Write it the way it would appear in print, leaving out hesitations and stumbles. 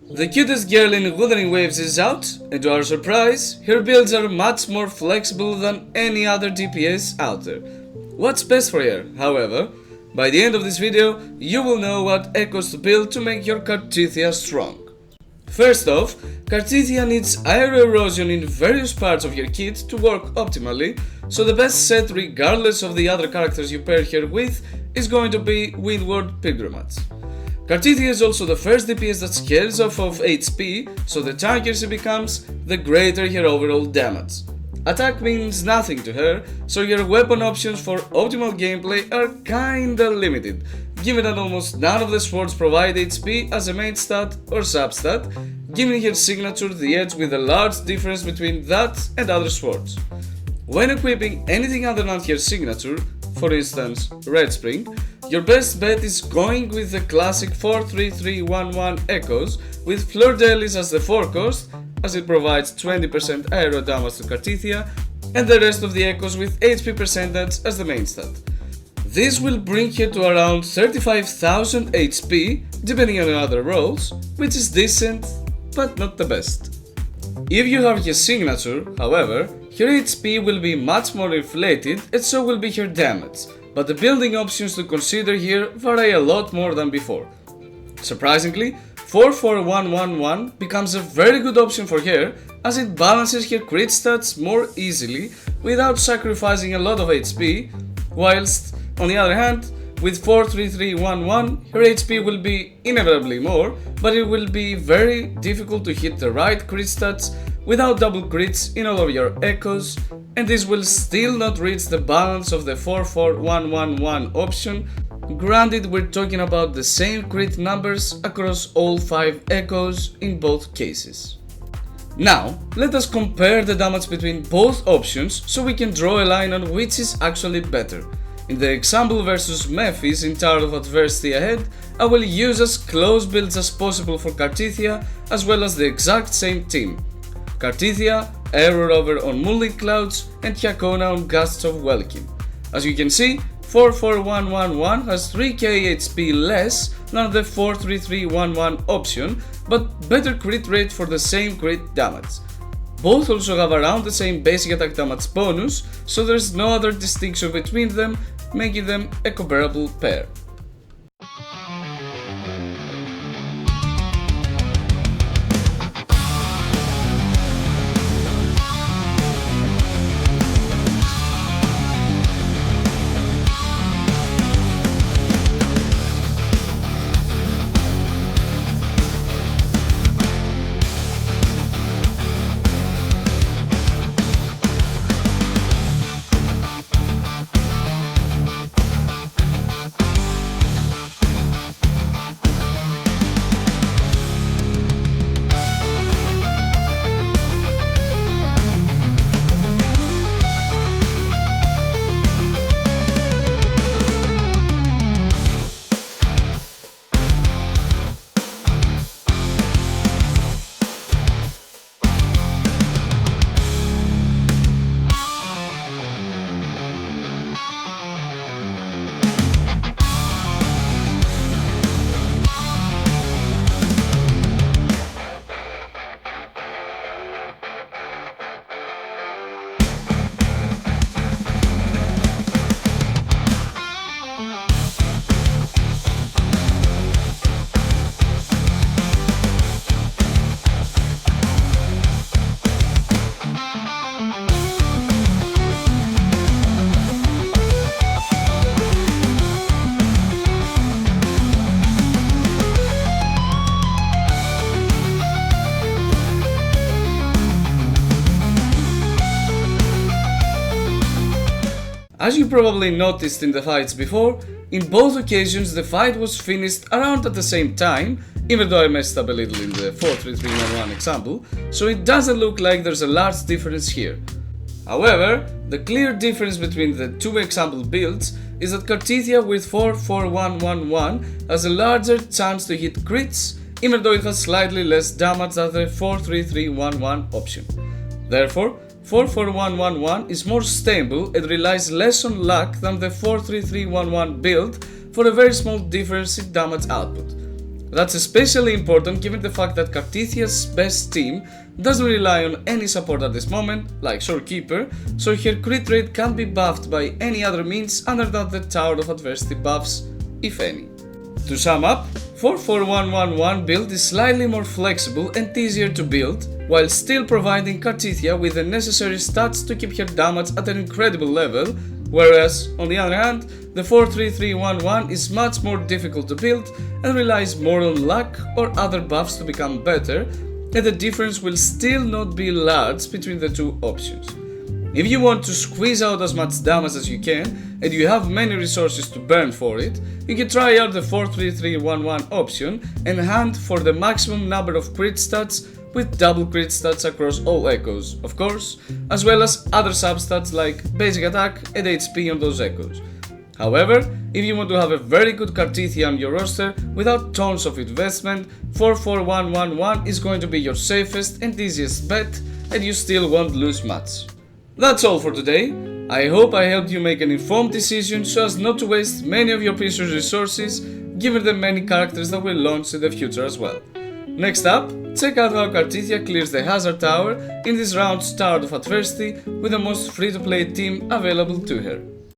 The cutest girl in Wuthering Waves is out, and to our surprise, her builds are much more flexible than any other DPS out there. What's best for her, however? By the end of this video, you will know what echoes to build to make your Cartethyia strong. First off, Cartethyia needs aero erosion in various parts of your kit to work optimally, so the best set regardless of the other characters you pair her with is going to be Windward Pilgrimage. Cartethyia is also the first DPS that scales off of HP, so the tankier she becomes, the greater her overall damage. Attack means nothing to her, so your weapon options for optimal gameplay are kinda limited, given that almost none of the swords provide HP as a main stat or substat, giving her signature the edge with a large difference between that and other swords. When equipping anything other than her signature, for instance Red Spring, your best bet is going with the classic 4-3-3-1-1 echoes with Fleur d'Elis as the 4 cost, as it provides 20% aero damage to Cartethyia, and the rest of the echoes with HP percentage as the main stat. This will bring her to around 35,000 HP, depending on other rolls, which is decent, but not the best. If you have her signature, however, her HP will be much more inflated and so will be her damage, but the building options to consider here vary a lot more than before. Surprisingly, 4-4-1-1-1 becomes a very good option for her as it balances her crit stats more easily without sacrificing a lot of HP, whilst, on the other hand, with 4-3-3-1-1 her HP will be inevitably more, but it will be very difficult to hit the right crit stats without double crits in all of your echoes, and this will still not reach the balance of the 4-4-1-1-1 option. Granted, we're talking about the same crit numbers across all 5 echoes in both cases. Now, let us compare the damage between both options so we can draw a line on which is actually better. In the example versus Memphis in Tower of Adversity ahead, I will use as close builds as possible for Cartethyia as well as the exact same team. Cartethyia, Aero Rover on Moonlit Clouds, and Hyakona on Gusts of Welkin. As you can see, 4-4-1-1-1 has 3k HP less than the 4-3-3-1-1 option, but better crit rate for the same crit damage. Both also have around the same basic attack damage bonus, so there's no other distinction between them, making them a comparable pair. As you probably noticed in the fights before, in both occasions the fight was finished around at the same time, even though I messed up a little in the 4-3-3-1-1 example, so it doesn't look like there's a large difference here. However, the clear difference between the two example builds is that Cartethyia with 4-4-1-1-1 has a larger chance to hit crits, even though it has slightly less damage than the 4-3-3-1-1 option. Therefore, 4-4-1-1-1 is more stable and relies less on luck than the 4-3-3-1-1 build for a very small difference in damage output. That's especially important given the fact that Cartethia's best team doesn't rely on any support at this moment, like Shorekeeper, so her crit rate can't be buffed by any other means other than the Tower of Adversity buffs, if any. To sum up, 44111 build is slightly more flexible and easier to build, while still providing Cartethyia with the necessary stats to keep her damage at an incredible level, whereas, on the other hand, the 43311 is much more difficult to build and relies more on luck or other buffs to become better, and the difference will still not be large between the two options. If you want to squeeze out as much damage as you can, and you have many resources to burn for it, you can try out the 43311 option and hunt for the maximum number of crit stats with double crit stats across all echoes, of course, as well as other substats like basic attack and HP on those echoes. However, if you want to have a very good Cartethyia on your roster without tons of investment, 44111 is going to be your safest and easiest bet, and you still won't lose much. That's all for today. I hope I helped you make an informed decision so as not to waste many of your precious resources, given the many characters that will launch in the future as well. Next up, check out how Cartethyia clears the Hazard Tower in this round's Tower of Adversity with the most free-to-play team available to her.